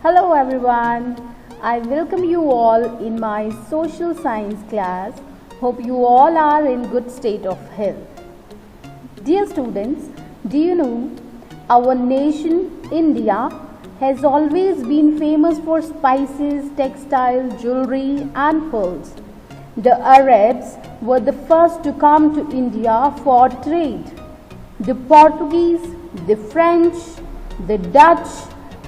Hello everyone. I welcome you all in my social science class. Hope you all are in good state of health. Dear students, do you know our nation India has always been famous for spices, textile, jewelry and pearls. The Arabs were the first to come to India for trade. The Portuguese, the French, the Dutch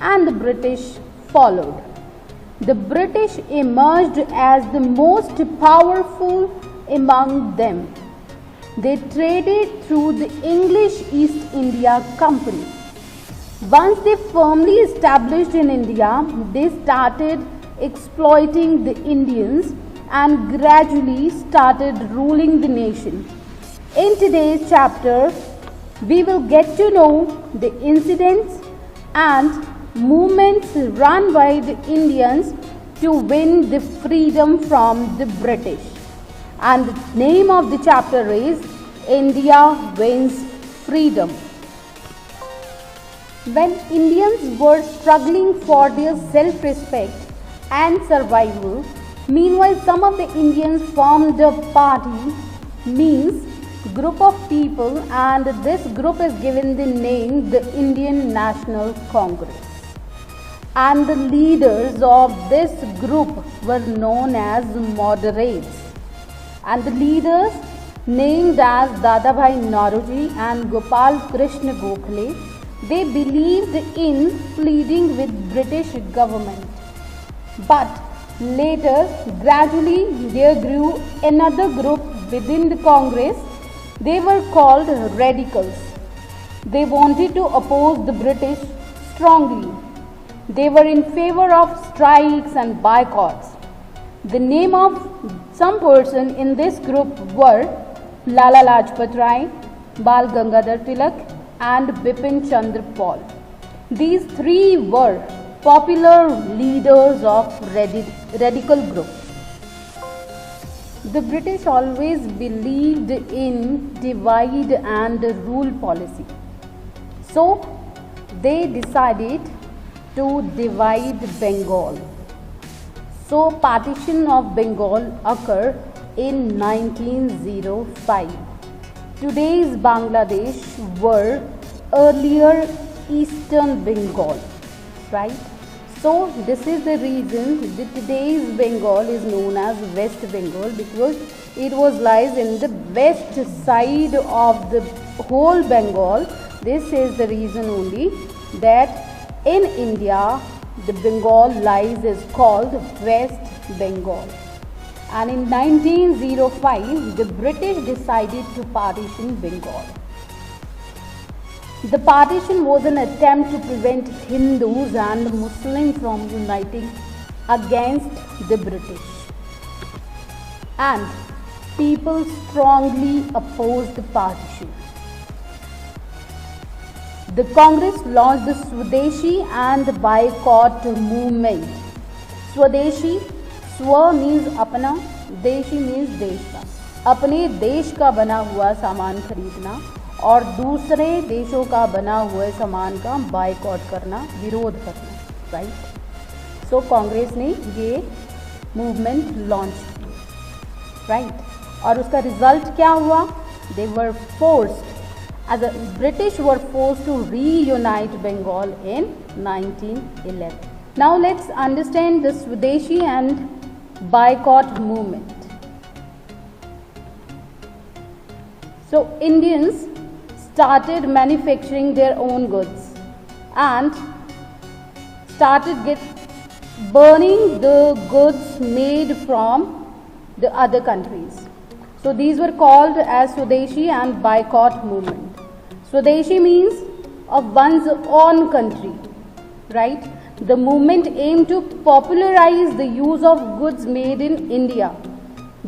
and the British followed. The British emerged as the most powerful among them. They traded through the English East India Company. Once they firmly established in India, they started exploiting the Indians and gradually started ruling the nation. In today's chapter, we will get to know the incidents and movements run by the Indians to win the freedom from the British. And the name of the chapter is India Wins Freedom. When Indians were struggling for their self-respect and survival, meanwhile some of the Indians formed a party, means group of people, and this group is given the name the Indian National Congress. And the leaders of this group were known as moderates. And the leaders named as Dadabhai Naoroji and Gopal Krishna Gokhale, they believed in pleading with British government. But later, gradually there grew another group within the Congress. They were called radicals. They wanted to oppose the British strongly. They were in favor of strikes and boycotts. The name of some person in this group were Lala Lajpat Rai, Bal Gangadhar Tilak and Bipin Chandra Pal. These three were popular leaders of radical group. The British always believed in divide and rule policy. So they decided to divide Bengal. So partition of Bengal occurred in 1905. Today's Bangladesh were earlier Eastern Bengal, right? So this is the reason that today's Bengal is known as West Bengal, because it was lies in the west side of the whole Bengal. This is the reason only that in India, the Bengal lies is called West Bengal. And in 1905, the British decided to partition Bengal. The partition was an attempt to prevent Hindus and Muslims from uniting against the British. And people strongly opposed the partition. The Congress launched the Swadeshi and the boycott movement. Swadeshi, Swa means अपना, देशी means देश का. अपने देश का बना हुआ सामान खरीदना और दूसरे देशों का बना हुए सामान का बायकॉट करना, विरोध करना, राइट. सो कांग्रेस ने ये मूवमेंट लॉन्च की, राइट. और उसका रिजल्ट क्या हुआ? They were forced, as the British were forced to reunite Bengal in 1911. Now let's understand the Swadeshi and boycott movement. So Indians started manufacturing their own goods and started burning the goods made from the other countries. So these were called as Swadeshi and boycott movement. Swadeshi means of one's own country, right? The movement aimed to popularize the use of goods made in India.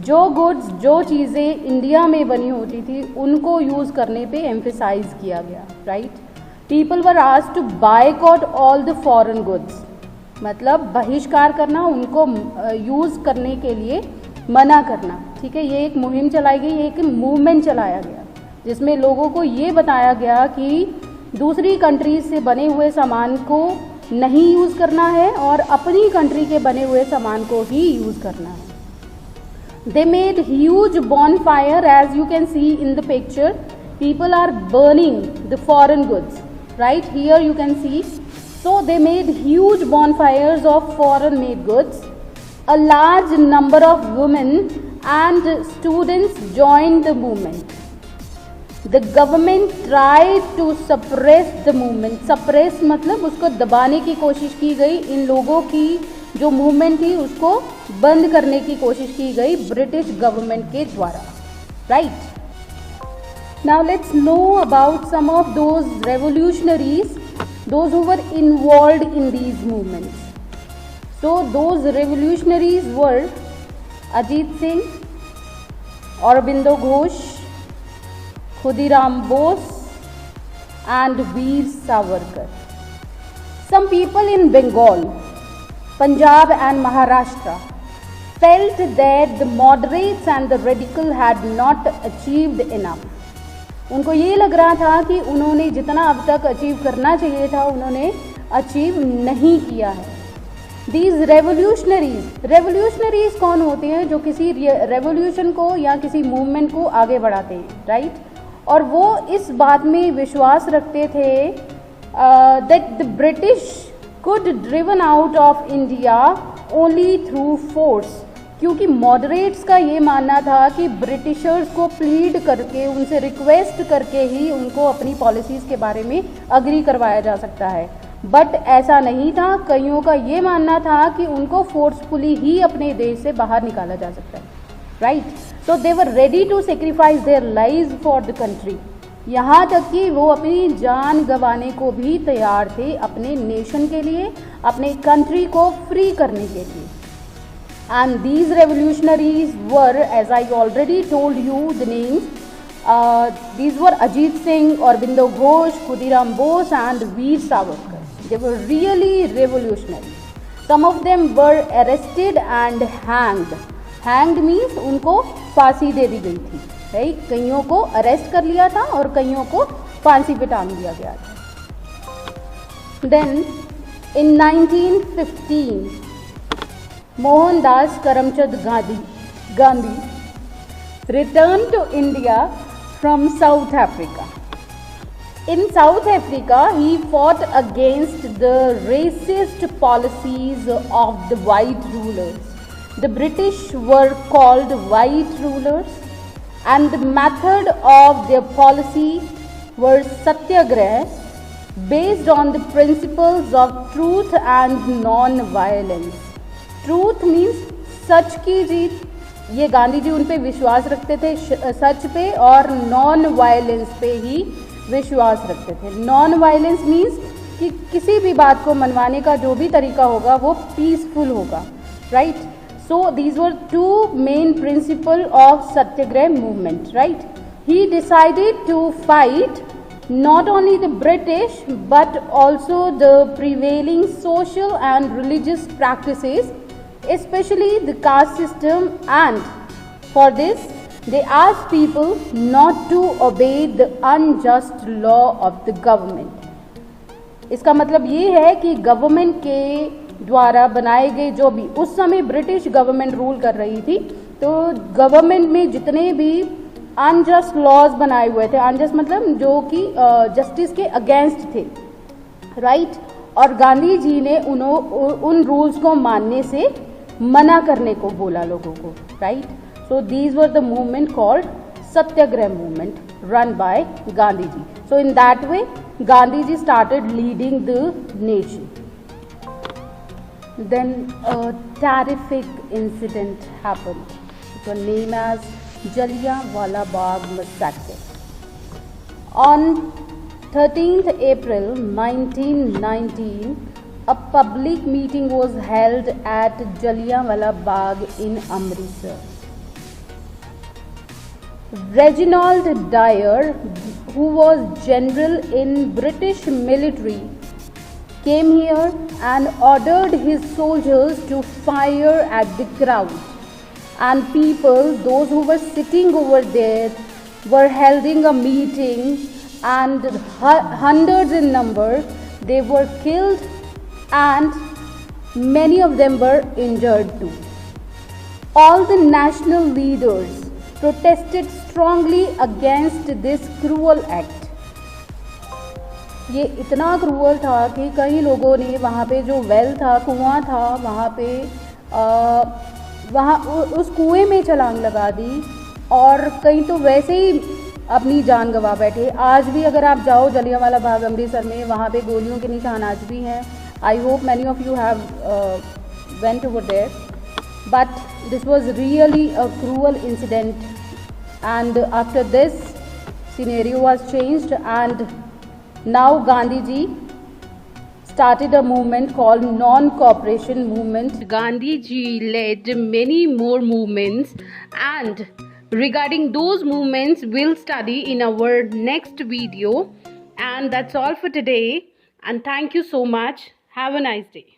जो goods, जो चीज़ें India में बनी होती थी, उनको use करने पे emphasize किया गया, right? People were asked to boycott all the foreign goods. मतलब बहिष्कार करना, उनको यूज़ करने के लिए मना करना, ठीक है. ये एक मुहिम चलाई गई, एक मूवमेंट चलाया गया जिसमें लोगों को ये बताया गया कि दूसरी कंट्रीज से बने हुए सामान को नहीं यूज़ करना है और अपनी कंट्री के बने हुए सामान को ही यूज़ करना है. They made huge bonfire, as you can see in the picture. People are burning the foreign goods. Right here you can see. So they made huge bonfires of foreign made goods. A large number of women and students joined the movement. The government tried to suppress the movement. Suppress मतलब उसको दबाने की कोशिश की गई. इन लोगों की जो मूवमेंट थी उसको बंद करने की कोशिश की गई ब्रिटिश गवर्नमेंट के द्वारा. Right. Now let's know about some of those revolutionaries, those who were involved in these movements. So those revolutionaries were Ajit Singh, Aurobindo Ghosh, Khudiram Bose and Veer Savarkar. Some people in Bengal, Punjab and Maharashtra felt that the moderates and the radical had not achieved enough. उनको ये लग रहा था कि उन्होंने जितना अब तक अचीव करना चाहिए था उन्होंने अचीव नहीं किया है. These revolutionaries कौन होते हैं? जो किसी रेवोल्यूशन को या किसी मूवमेंट को आगे बढ़ाते हैं. राइट. और वो इस बात में विश्वास रखते थे that the British could driven out of India only through force. क्योंकि मॉडरेट्स का ये मानना था कि ब्रिटिशर्स को प्लीड करके, उनसे रिक्वेस्ट करके ही उनको अपनी पॉलिसीज़ के बारे में अग्री करवाया जा सकता है. बट ऐसा नहीं था. कईयों का ये मानना था कि उनको फोर्सफुली ही अपने देश से बाहर निकाला जा सकता है. Right. So they were ready to sacrifice their lives for the country. यहाँ तक कि वो अपनी जान गंवाने को भी तैयार थे अपने नेशन के लिए, अपने कंट्री को फ्री करने के लिए. And these revolutionaries were, as I already told you the names, these were Ajit Singh, Aurobindo Ghosh, Khudiram Bose and Veer Savarkar. They were really revolutionary. Some of them were arrested and hanged. Hanged means उनको फांसी दे दी गई थी. राइट. कईयों को अरेस्ट कर लिया था और कईयों को फांसी पे टांग दिया गया था. Then in 1915 Mohandas Karamchand Gandhi returned to India from South Africa. In South Africa, he fought against the racist policies of the white rulers. The British were called white rulers, and the method of their policy were satyagrah, based on the principles of truth and non-violence. Truth means सच की जीत. ये गांधी जी उन पे विश्वास रखते थे, सच पे, और non violence पे ही विश्वास रखते थे. नॉन वायलेंस मीन्स कि किसी भी बात को मनवाने का जो भी तरीका होगा वो पीसफुल होगा. Right. So these were two main principles of Satyagrah movement, right? He decided to fight not only the British but also the prevailing social and religious practices, especially the caste system, and for this they asked people not to obey the unjust law of the government. इसका मतलब ये है कि government के द्वारा बनाए गए, जो भी उस समय ब्रिटिश गवर्नमेंट रूल कर रही थी, तो गवर्नमेंट में जितने भी अनजस्ट लॉज बनाए हुए थे, अनजस्ट मतलब जो कि जस्टिस के अगेंस्ट थे. राइट. और गांधी जी ने उन रूल्स को मानने से मना करने को बोला लोगों को. Right. So these were the movement called Satyagraha movement run by Gandhi ji. So in that way Gandhi ji started leading the nation. Then a terrific incident happened. It was named as Jallianwala Bagh massacre. On 13th April 1919, a public meeting was held at Jallianwala Bagh in Amritsar. Reginald Dyer, who was general in British military, came here and ordered his soldiers to fire at the crowd, and people, those who were sitting over there, were holding a meeting, and hundreds in number, they were killed and many of them were injured too. All the national leaders protested strongly against this cruel act. ये इतना cruel था कि कई लोगों ने वहाँ पे जो वेल था, कुआं था, वहाँ उस कुएं में छलांग लगा दी और कई तो वैसे ही अपनी जान गंवा बैठे। आज भी अगर आप जाओ जलियांवाला बाग अमृतसर में, वहाँ पे गोलियों के निशान आज भी हैं। I hope many of you have went over there, but this was really a cruel incident, and after this scenario was changed, and now Gandhi ji started a movement called non-cooperation movement. Gandhi ji led many more movements, and regarding those movements we'll study in our next video. And that's all for today, and thank you so much. Have a nice day.